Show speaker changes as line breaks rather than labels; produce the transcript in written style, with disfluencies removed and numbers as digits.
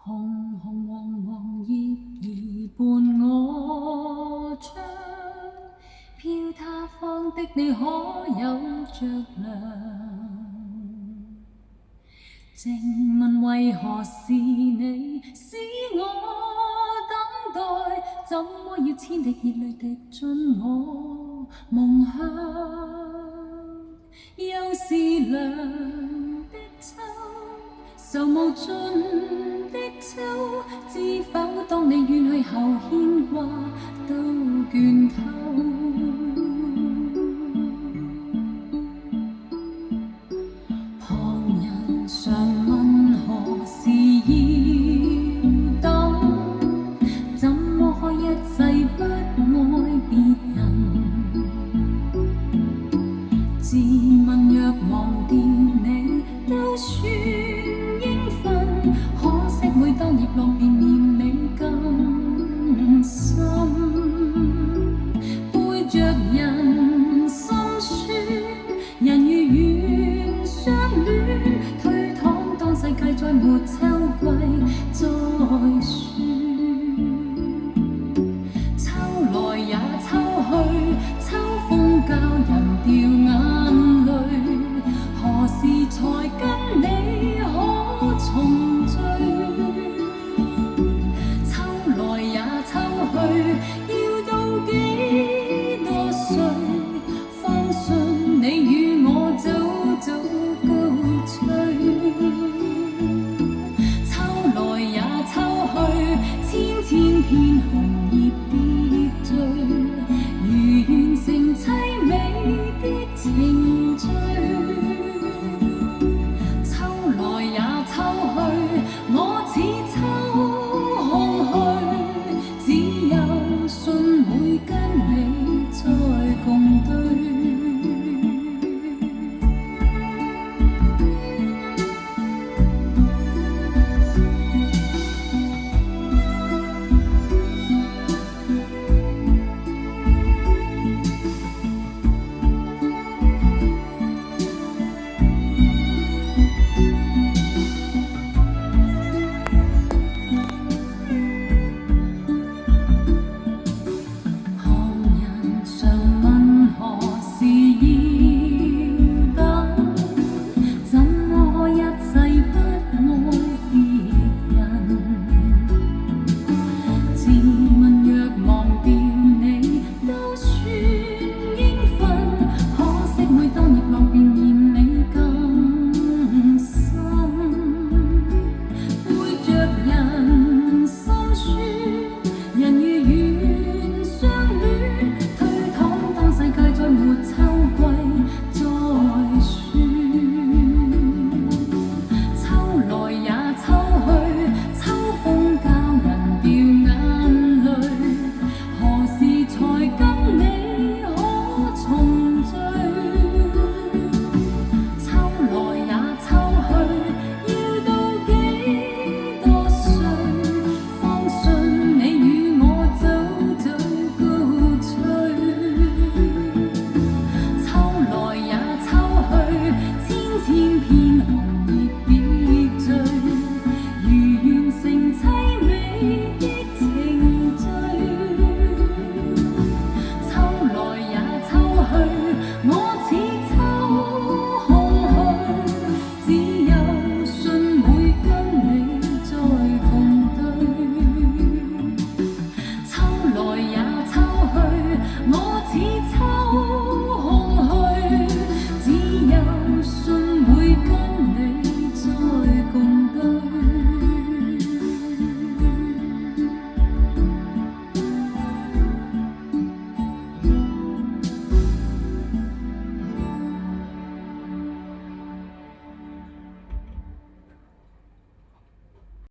紅紅黃黃葉兒伴我唱，飄他方的你可有着涼？靜問為何是你使我等待？怎麼要千滴熱淚滴進我夢鄉？又是涼的秋，愁無盡的秋，知否當你遠去後牽掛都倦透。旁人常問何時要等，怎麼可一世不愛別人？自問若忘掉你都算應份，可惜每當葉落便念你更深，背着人心酸，人如願相戀，推搪當世界再沒秋季再說。秋來也秋去，秋風教人掉眼淚，何時才跟你可重聚？秋來也秋去，要到幾多歲，方信你與我早早高吹？秋來也秋去，千千片紅葉跌墜，如完成凄美的程序。秋來也秋去，我似秋空虛，只有信會跟你再共對。我似秋